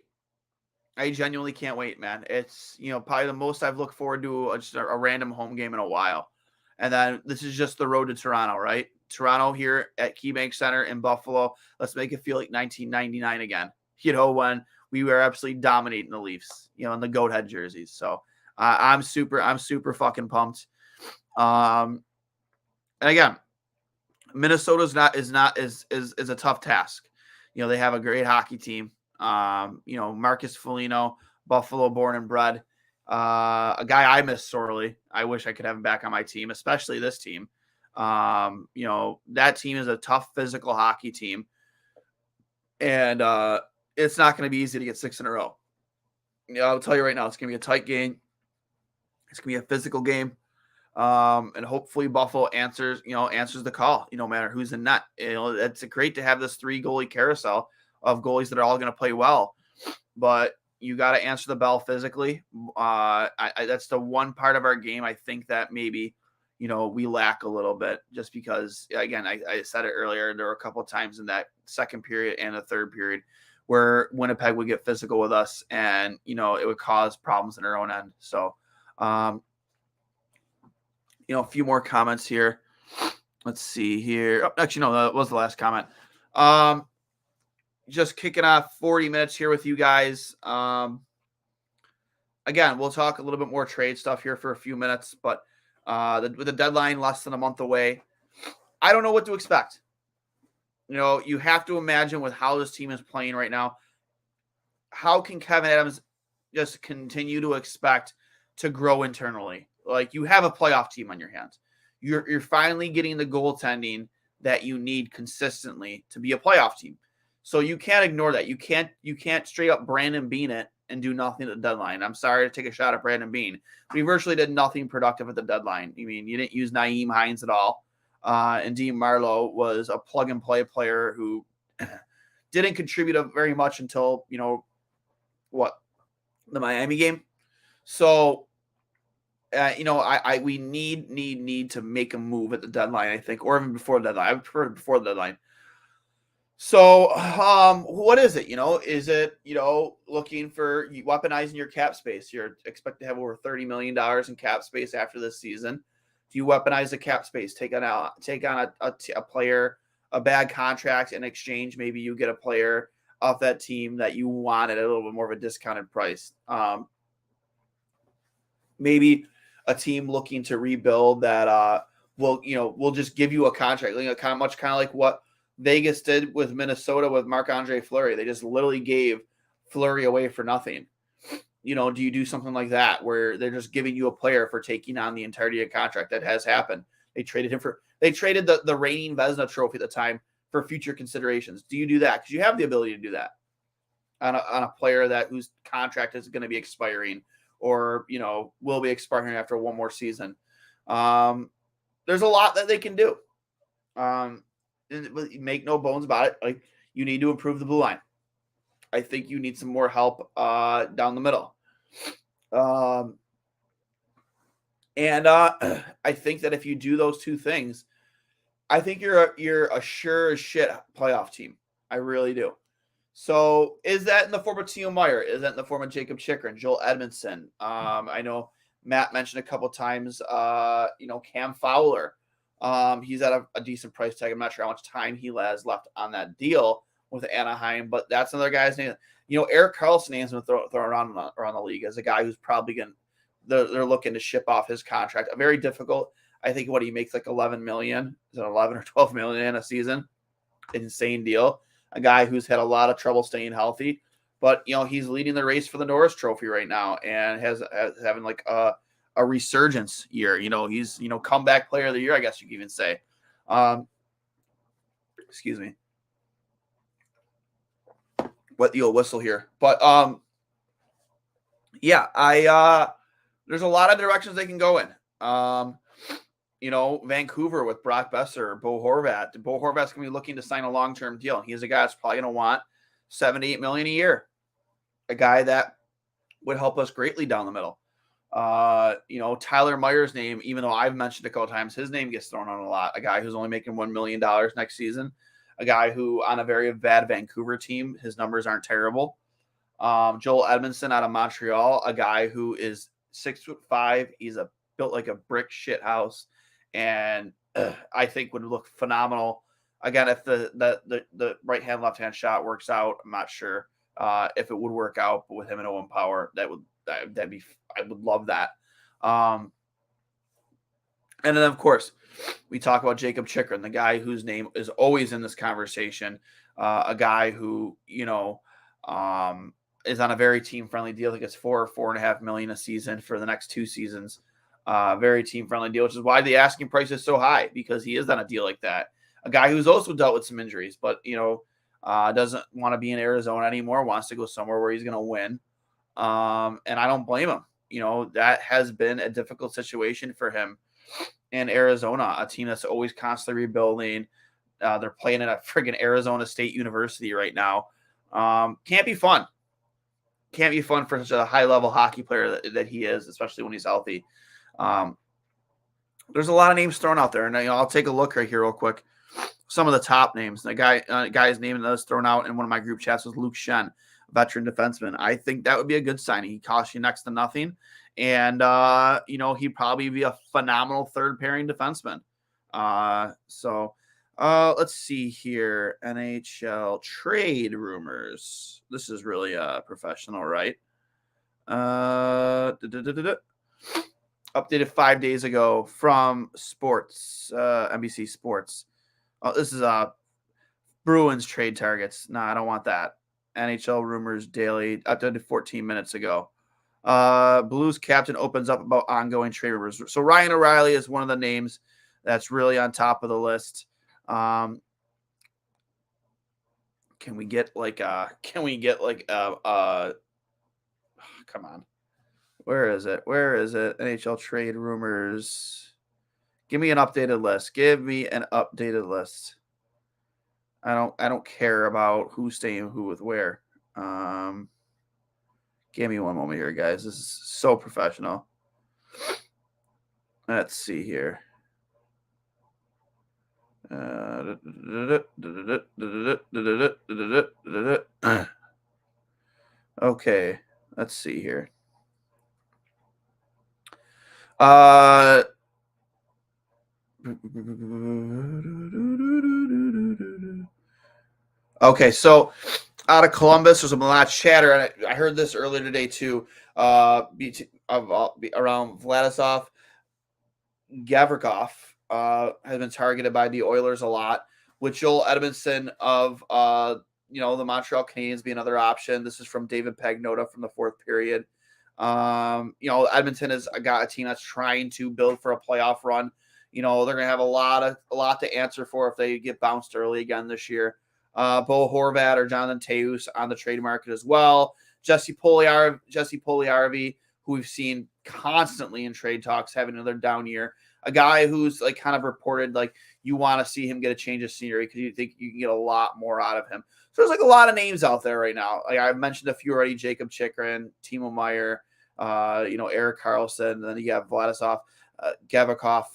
I genuinely can't wait, man. It's, you know, probably the most I've looked forward to just a random home game in a while. And then this is just the road to Toronto, right? Toronto here at KeyBank Center in Buffalo. Let's make it feel like 1999 again. You know, when we were absolutely dominating the Leafs, you know, in the goat head jerseys. So I'm super fucking pumped. And again, Minnesota is a tough task. You know, they have a great hockey team. You know, Marcus Foligno, Buffalo born and bred, a guy I miss sorely. I wish I could have him back on my team, especially this team. You know, that team is a tough physical hockey team. And it's not going to be easy to get 6 in a row. You know, I'll tell you right now, it's going to be a tight game. It's going to be a physical game. And hopefully Buffalo answers the call, you know, no matter who's in net. You know, it's great to have this 3-goalie carousel of goalies that are all going to play well, but you got to answer the bell physically. That's the one part of our game I think that maybe, you know, we lack a little bit just because, again, I said it earlier, there were a couple of times in that second period and the third period where Winnipeg would get physical with us and, you know, it would cause problems in our own end. So, you know, a few more comments here. Let's see here. Oh, actually, no, that was the last comment. Just kicking off 40 minutes here with you guys. Again, we'll talk a little bit more trade stuff here for a few minutes, but with the deadline less than a month away, I don't know what to expect. You know, you have to imagine with how this team is playing right now, how can Kevin Adams just continue to expect to grow internally? Like, you have a playoff team on your hands. You're finally getting the goaltending that you need consistently to be a playoff team. So you can't ignore that. You can't straight up Brandon Bean it and do nothing at the deadline. I'm sorry to take a shot at Brandon Bean. We virtually did nothing productive at the deadline. I mean, you didn't use Naeem Hines at all. And Dean Marlowe was a plug-and-play player who didn't contribute very much until, you know, the Miami game. So, you know, we need to make a move at the deadline, I think, or even before the deadline. I would prefer before the deadline. So, what is it? You know, is it, you know, looking for weaponizing your cap space? You're expected to have over $30 million in cap space after this season. Do you weaponize the cap space? Take on a player, a bad contract in exchange? Maybe you get a player off that team that you wanted at a little bit more of a discounted price. Maybe a team looking to rebuild that will just give you a contract, you know, kind of like what Vegas did with Minnesota with Marc-Andre Fleury. They just literally gave Fleury away for nothing. You know, do you do something like that where they're just giving you a player for taking on the entirety of the contract? That has happened. They traded the reigning Vezina trophy at the time for future considerations. Do you do that? Because you have the ability to do that. on a player whose contract is going to be expiring or, will be expiring after one more season. There's a lot that they can do. And make no bones about it. Like, you need to improve the blue line. I think you need some more help down the middle. And I think that if you do those two things, I think you're a sure as shit playoff team. I really do. So is that in the form of Timo Meier? Is that in the form of Jacob Chikrin, Joel Edmondson? I know Matt mentioned a couple times, Cam Fowler. He's at a decent price tag. I'm not sure how much time he has left on that deal with Anaheim, but that's another guy's name. Erik Karlsson names been thrown around the league as a guy who's probably they're looking to ship off his contract. A very difficult. I think what he makes like 11 million, is it 11 or 12 million a season? Insane deal. A guy who's had a lot of trouble staying healthy, but he's leading the race for the Norris Trophy right now and has having like a resurgence year. He's comeback player of the year, I guess you could even say. Excuse me. Wet the old whistle here, but yeah, there's a lot of directions they can go in. Vancouver with Brock Besser, Bo Horvat. Bo Horvat's going to be looking to sign a long-term deal. And he's a guy that's probably going to want $7 to $8 million a year. A guy that would help us greatly down the middle. Tyler Meyer's name, even though I've mentioned it a couple times, his name gets thrown on a lot. A guy who's only making $1 million next season. A guy who, on a very bad Vancouver team, his numbers aren't terrible. Joel Edmondson out of Montreal, a guy who is 6'5". He's built like a brick shit house. And I think would look phenomenal. Again, if the right hand, left hand shot works out, I'm not sure if it would work out. But with him and Owen Power, I would love that. And then of course we talk about Jacob Chikrin, the guy whose name is always in this conversation. A guy who is on a very team friendly deal. I think it's $4.5 million a season for the next 2 seasons. Very team-friendly deal, which is why the asking price is so high, because he is on a deal like that. A guy who's also dealt with some injuries, but, doesn't want to be in Arizona anymore, wants to go somewhere where he's going to win. And I don't blame him. That has been a difficult situation for him in Arizona, a team that's always constantly rebuilding. They're playing at a friggin' Arizona State University right now. Can't be fun. Can't be fun for such a high-level hockey player that he is, especially when he's healthy. There's a lot of names thrown out there, and I'll take a look right here real quick. Some of the top names. The guy's name that was thrown out in one of my group chats was Luke Shen, veteran defenseman. I think that would be a good signing. He costs you next to nothing, and he'd probably be a phenomenal third pairing defenseman. Let's see here. NHL trade rumors. This is really professional, right? Updated 5 days ago from Sports, NBC Sports. Oh, this is Bruins trade targets. No, I don't want that. NHL rumors daily, updated 14 minutes ago. Blues captain opens up about ongoing trade rumors. So Ryan O'Reilly is one of the names that's really on top of the list. Can we get come on. Where is it? NHL trade rumors. Give me an updated list. I don't care about who's staying who with where. Give me one moment here, guys. This is so professional. Let's see here. Okay, let's see here. Okay, so out of Columbus, there's a lot of chatter, and I heard this earlier today too. Around Vladislav Gavrikov has been targeted by the Oilers a lot, with Joel Edmondson of the Montreal Canadiens being another option. This is from David Pagnotta from the fourth period. Edmonton has got a team that's trying to build for a playoff run. They're going to have a lot to answer for if they get bounced early again this year. Bo Horvat or Jonathan Taeus on the trade market as well. Jesse Puljujärvi, who we've seen constantly in trade talks, having another down year. A guy who's like kind of reported like you want to see him get a change of scenery because you think you can get a lot more out of him. So there's like a lot of names out there right now. Like I've mentioned a few already: Jacob Chikrin, Timo Meier, Eric Carlson, and then you have Vladislav Gavikov,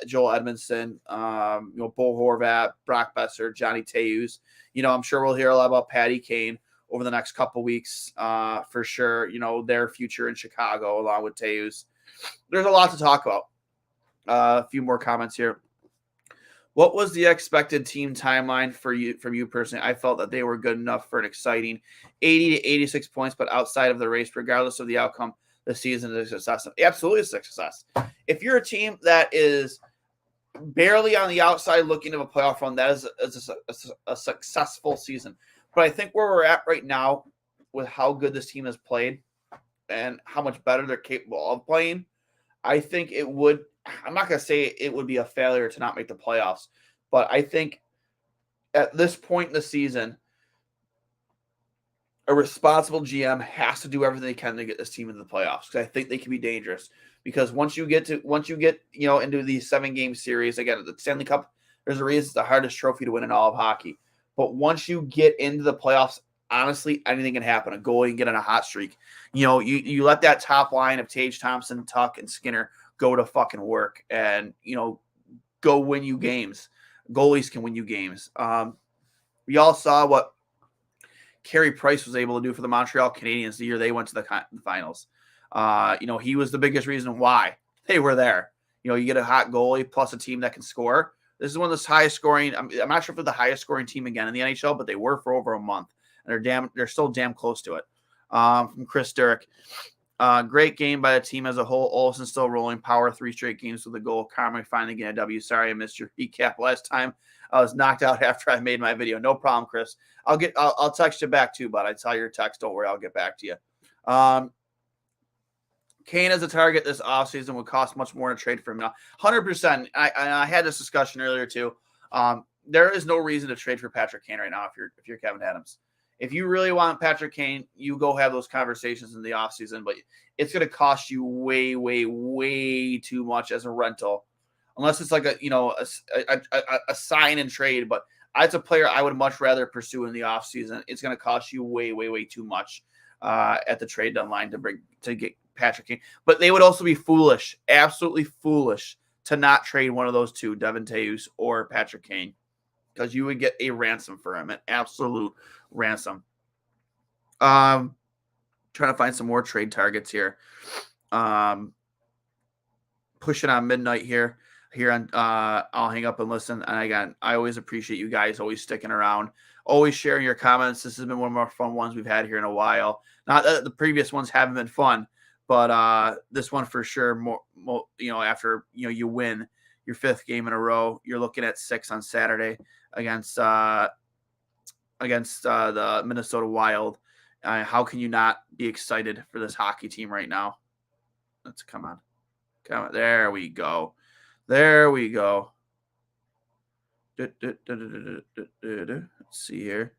Joel Edmondson, Bo Horvat, Brock Besser, Johnny Taeus. I'm sure we'll hear a lot about Patty Kane over the next couple weeks for sure. Their future in Chicago along with Taeus. There's a lot to talk about. A few more comments here. What was the expected team timeline from you personally? I felt that they were good enough for an exciting 80 to 86 points, but outside of the race, regardless of the outcome, the season is a success. Absolutely a success. If you're a team that is barely on the outside looking at a playoff run, that is a successful season. But I think where we're at right now with how good this team has played and how much better they're capable of playing, I think it would – I'm not going to say it would be a failure to not make the playoffs, but I think at this point in the season, a responsible GM has to do everything they can to get this team into the playoffs because I think they can be dangerous. Because once you get into these 7-game series, again, the Stanley Cup, there's a reason it's the hardest trophy to win in all of hockey. But once you get into the playoffs, honestly, anything can happen. A goalie can get on a hot streak. You let that top line of Tage Thompson, Tuck, and Skinner go to fucking work and, go win you games. Goalies can win you games. We all saw what Carey Price was able to do for the Montreal Canadiens the year they went to the finals. He was the biggest reason why they were there. You get a hot goalie plus a team that can score. This is one of the highest scoring. I'm not sure if they're the highest scoring team again in the NHL, but they were for over a month, and they're still damn close to it. From Chris Durek. Great game by the team as a whole. Olsen still rolling. Power 3 straight games with a goal. Carmen finally getting a W. Sorry I missed your recap last time. I was knocked out after I made my video. No problem, Chris. I'll text you back too, but I saw your text. Don't worry, I'll get back to you. Kane as a target this offseason would cost much more to trade for him now. 100%. I had this discussion earlier too. There is no reason to trade for Patrick Kane right now if you're Kevin Adams. If you really want Patrick Kane, you go have those conversations in the offseason, but it's going to cost you way, way, way too much as a rental, unless it's like a sign and trade. But as a player, I would much rather pursue in the offseason. It's going to cost you way, way, way too much at the trade deadline to get Patrick Kane. But they would also be foolish, absolutely foolish, to not trade one of those two, Devin Taeus or Patrick Kane, because you would get a ransom for him, an absolute ransom. Trying to find some more trade targets here. Pushing on midnight here on I'll hang up and listen. And again, I always appreciate you guys always sticking around, always sharing your comments. This has been one of our fun ones we've had here in a while. Not that the previous ones haven't been fun, but this one for sure. More after you win your 5th game in a row, you're looking at 6 on Saturday against the Minnesota Wild. How can you not be excited for this hockey team right now? Come on. There we go. Let's see here.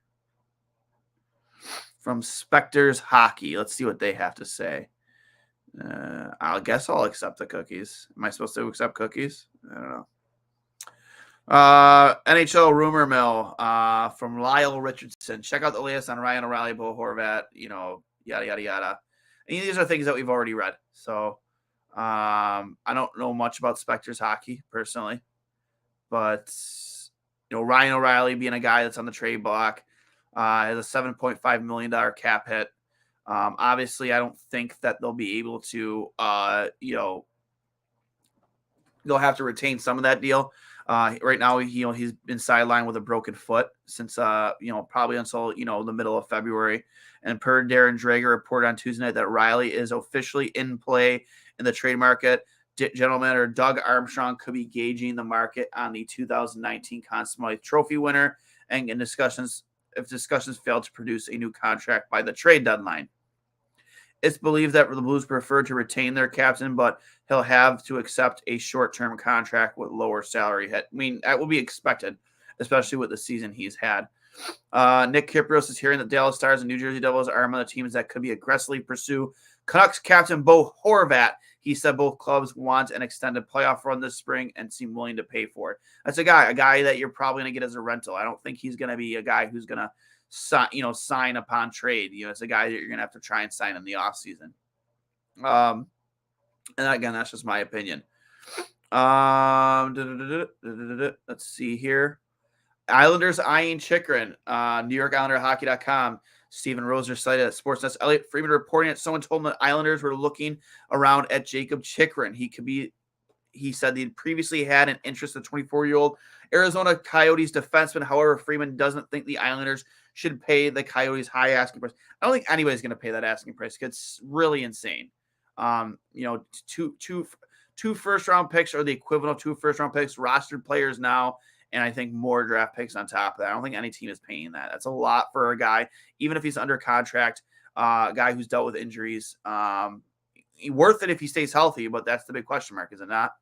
From Specters Hockey. Let's see what they have to say. I guess I'll accept the cookies. Am I supposed to accept cookies? I don't know. NHL rumor mill from Lyle Richardson. Check out the latest on Ryan O'Reilly, Bo Horvat, yada yada yada. And these are things that we've already read. So I don't know much about Specters Hockey personally, but Ryan O'Reilly being a guy that's on the trade block, has a $7.5 million cap hit. Obviously, I don't think that they'll be able to, they'll have to retain some of that deal. Right now, he's been sidelined with a broken foot since, probably until, the middle of February. And per Darren Drager reported on Tuesday night that Riley is officially in play in the trade market. Gentleman or Doug Armstrong could be gauging the market on the 2019 Conn Smythe Trophy winner, and if discussions failed to produce a new contract by the trade deadline. It's believed that the Blues prefer to retain their captain, but he'll have to accept a short-term contract with lower salary hit. I mean, that will be expected. especially with the season he's had. Nick Kyprios is hearing that Dallas Stars and New Jersey Devils are among the teams that could be aggressively pursue Canucks captain Bo Horvat. He said both clubs want an extended playoff run this spring and seem willing to pay for it. That's a guy that you're probably going to get as a rental. I don't think he's going to be a guy who's going to sign upon trade. It's a guy that you're going to have to try and sign in the offseason. And again, that's just my opinion. Let's see here. Islanders eyeing Chychrun. New York Islander Hockey.com. Steven Roser cited at Sportsnet's Elliot Freeman reporting that someone told him that Islanders were looking around at Jacob Chychrun. He said he'd previously had an interest in 24-year-old Arizona Coyotes defenseman. However, Freeman doesn't think the Islanders should pay the Coyotes high asking price. I don't think anybody's going to pay that asking price. It's really insane. Two first-round picks are the equivalent of 2 first-round picks, rostered players now, and I think more draft picks on top of that. I don't think any team is paying that. That's a lot for a guy, even if he's under contract, a guy who's dealt with injuries. Worth it if he stays healthy, but that's the big question mark, is it not?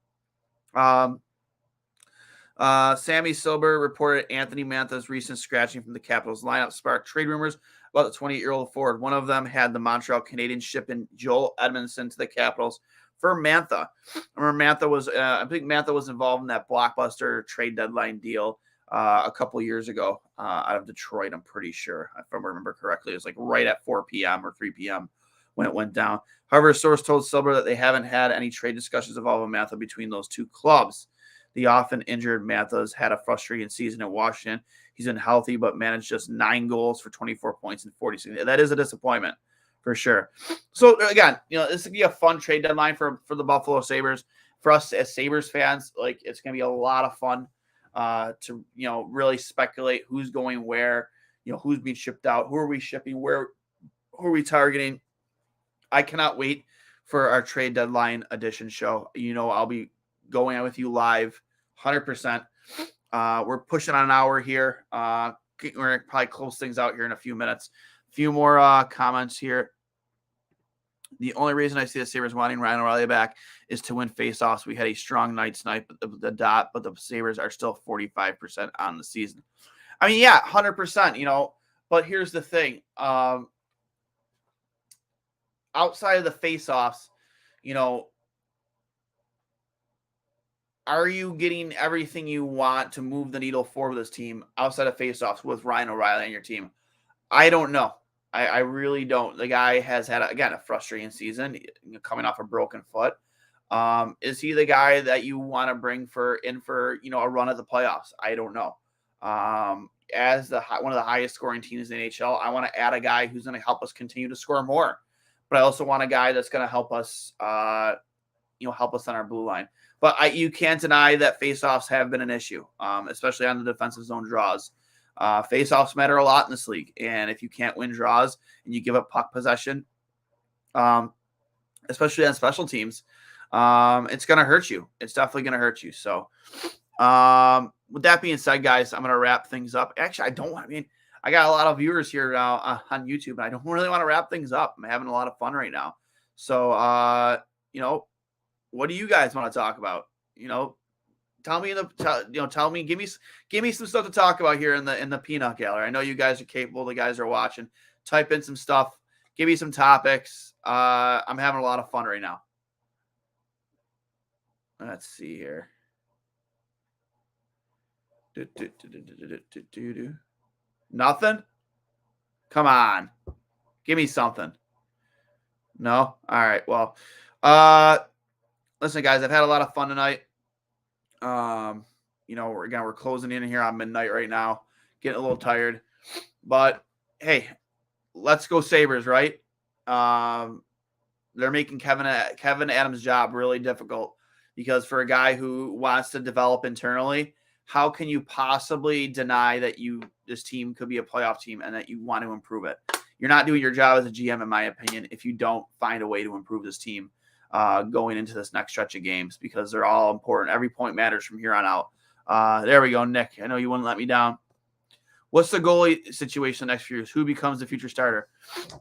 Sammy Silber reported Anthony Mantha's recent scratching from the Capitals lineup sparked trade rumors about the 28-year-old forward. One of them had the Montreal Canadiens shipping Joel Edmondson to the Capitals for Mantha. I remember I think Mantha was involved in that blockbuster trade deadline deal a couple years ago out of Detroit, I'm pretty sure. If I remember correctly, it was like right at 4 p.m. or 3 p.m. when it went down. However, a source told Silber that they haven't had any trade discussions involving Mantha between those two clubs. The often injured Mantha's had a frustrating season in Washington. He's been healthy, but managed just 9 goals for 24 points and 46. That is a disappointment for sure. So again, this would be a fun trade deadline for the Buffalo Sabres. For us as Sabres fans, it's going to be a lot of fun to really speculate who's going where, who's being shipped out, who are we shipping, who are we targeting. I cannot wait for our trade deadline edition show. I'll be going out with you live 100%. We're pushing on an hour here. We're going to probably close things out here in a few minutes. A few more comments here. The only reason I see the Sabres wanting Ryan O'Reilly back is to win faceoffs. We had a strong night tonight, but the Sabres are still 45% on the season. I mean, yeah, 100%, but here's the thing. Outside of the faceoffs, are you getting everything you want to move the needle forward with this team outside of faceoffs with Ryan O'Reilly on your team? I don't know. I really don't. The guy has had, a frustrating season, coming off a broken foot. Is he the guy that you want to bring in for a run at the playoffs? I don't know. As one of the highest scoring teams in the NHL, I want to add a guy who's going to help us continue to score more. But I also want a guy that's going to help us, help us on our blue line. But you can't deny that faceoffs have been an issue, especially on the defensive zone draws. Faceoffs matter a lot in this league, and if you can't win draws and you give up puck possession, especially on special teams, it's going to hurt you. It's definitely going to hurt you. So, with that being said, guys, I'm going to wrap things up. Actually, I got a lot of viewers here now on YouTube, and I don't really want to wrap things up. I'm having a lot of fun right now. So, what do you guys want to talk about? Tell me give me some stuff to talk about here in the peanut gallery. I know you guys are capable. The guys are watching. Type in some stuff. Give me some topics. I'm having a lot of fun right now. Let's see here. Nothing? Come on. Give me something. No? All right. Well, listen, guys, I've had a lot of fun tonight. We're closing in here on midnight right now, getting a little tired, but hey, let's go Sabres, right? They're making Kevin Adams' job really difficult, because for a guy who wants to develop internally, how can you possibly deny that this team could be a playoff team and that you want to improve it? You're not doing your job as a GM, in my opinion, if you don't find a way to improve this team going into this next stretch of games, because they're all important. Every point matters from here on out. There we go, Nick. I know you wouldn't let me down. What's the goalie situation next few years? Who becomes the future starter?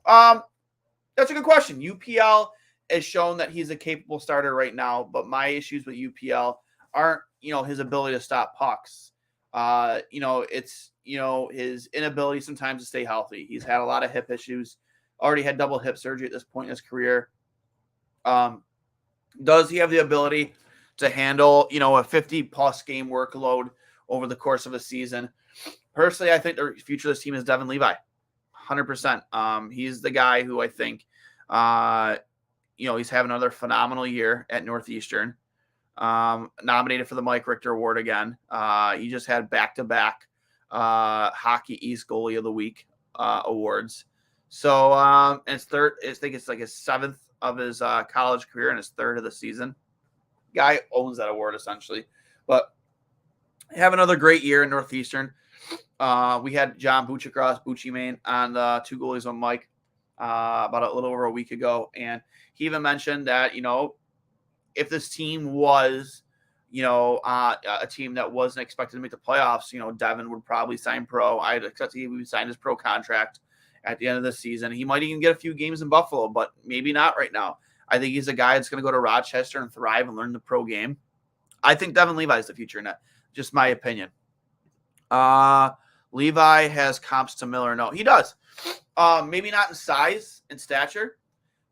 That's a good question. UPL has shown that he's a capable starter right now, but my issues with UPL aren't, his ability to stop pucks. It's his inability sometimes to stay healthy. He's had a lot of hip issues. Already had double hip surgery at this point in his career. Does he have the ability to handle, a 50-plus game workload over the course of a season? Personally, I think the future of this team is Devin Levi, 100%. He's the guy who I think, he's having another phenomenal year at Northeastern. Nominated for the Mike Richter Award again. He just had back-to-back Hockey East Goalie of the Week awards. So, and it's third. I think it's like his 7th of his college career and his 3rd of the season. Guy owns that award essentially. But have another great year in Northeastern. We had John Buchacross, Bucci Main, on the Two Goalies on Mike about a little over a week ago, and he even mentioned that if this team was a team that wasn't expected to make the playoffs, Devin would probably sign pro. I'd expect he would sign his pro contract at the end of the season. He might even get a few games in Buffalo, but maybe not right now. I think he's a guy that's going to go to Rochester and thrive and learn the pro game. I think Devin Levi is the future in that. Just my opinion. Levi has comps to Miller. No, he does. Maybe not in size and stature,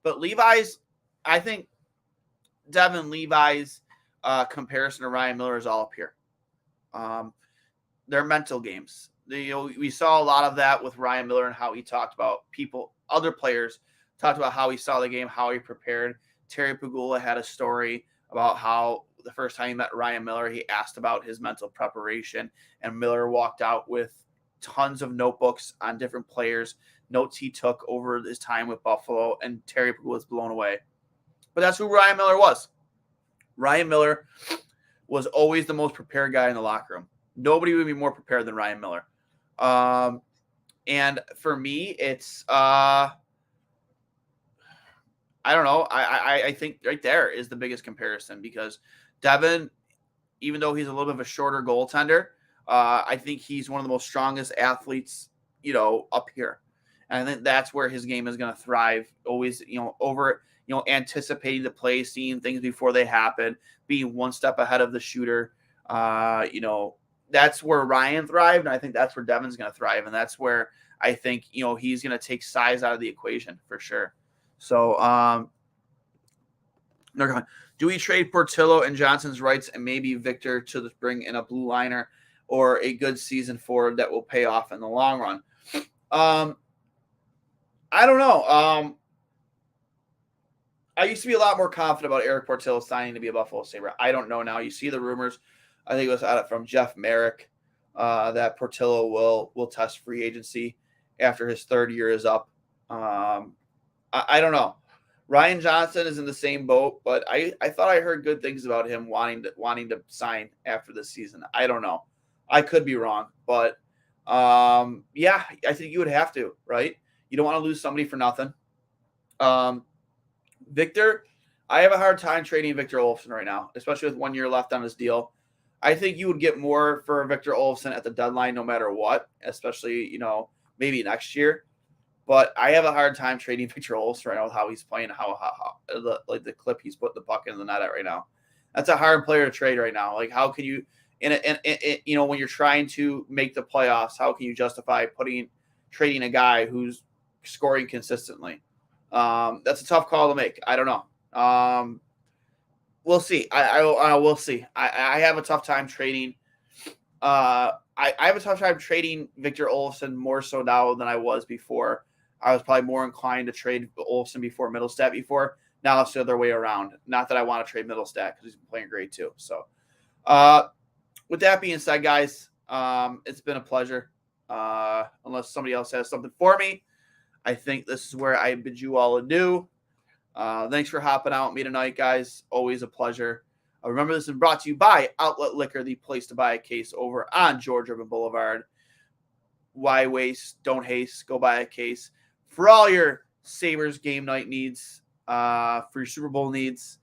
but I think Devin Levi's comparison to Ryan Miller is all up here. Their mental games. We saw a lot of that with Ryan Miller and how he talked about other players talked about how he saw the game, how he prepared. Terry Pagula had a story about how the first time he met Ryan Miller, he asked about his mental preparation, and Miller walked out with tons of notebooks on different players, notes he took over his time with Buffalo, and Terry Pagula was blown away. But that's who Ryan Miller was. Ryan Miller was always the most prepared guy in the locker room. Nobody would be more prepared than Ryan Miller. And for me, it's I don't know. I think right there is the biggest comparison, because Devin, even though he's a little bit of a shorter goaltender, I think he's one of the most strongest athletes, up here. And I think that's where his game is going to thrive. Always, anticipating the play, seeing things before they happen, being one step ahead of the shooter. That's where Ryan thrived, and I think that's where Devin's going to thrive, and that's where I think he's going to take size out of the equation for sure. So, do we trade Portillo and Johnson's rights and maybe Victor to bring in a blue liner or a good season forward that will pay off in the long run? I don't know. I used to be a lot more confident about Eric Portillo signing to be a Buffalo Sabre. I don't know now. You see the rumors. I think it was out from Jeff Merrick that Portillo will test free agency after his 3rd year is up. I don't know. Ryan Johnson is in the same boat, but I thought I heard good things about him wanting to sign after this season. I don't know. I could be wrong, but yeah, I think you would have to, right? You don't want to lose somebody for nothing. Victor, I have a hard time trading Victor Olofsson right now, especially with 1 year left on his deal. I think you would get more for Victor Olofsson at the deadline no matter what, especially, maybe next year. But I have a hard time trading Victor Olofsson right now with how he's playing, how the clip he's putting the puck in the net at right now. That's a hard player to trade right now. Like, how can you, when you're trying to make the playoffs, how can you justify trading a guy who's scoring consistently? That's a tough call to make. I don't know. We'll see. We'll see. I have a tough time trading. I have a tough time trading Victor Olofsson more so now than I was before. I was probably more inclined to trade Olofsson before Middlestat before. Now it's the other way around. Not that I want to trade Middlestat because he's been playing great too. So, with that being said, guys, it's been a pleasure. Unless somebody else has something for me, I think this is where I bid you all adieu. Thanks for hopping out with me tonight, guys. Always a pleasure. Remember, this is brought to you by Outlet Liquor, the place to buy a case over on George Urban Boulevard. Why waste? Don't haste. Go buy a case for all your Sabres game night needs, for your Super Bowl needs.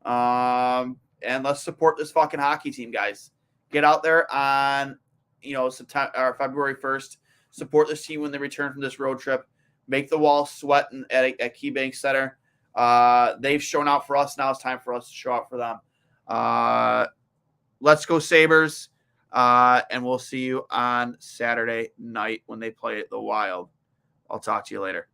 And let's support this fucking hockey team, guys. Get out there on, September or February 1st. Support this team when they return from this road trip. Make the walls sweat at KeyBank Center. They've shown out for us. Now it's time for us to show out for them. Let's go Sabres. And we'll see you on Saturday night when they play the Wild. I'll talk to you later.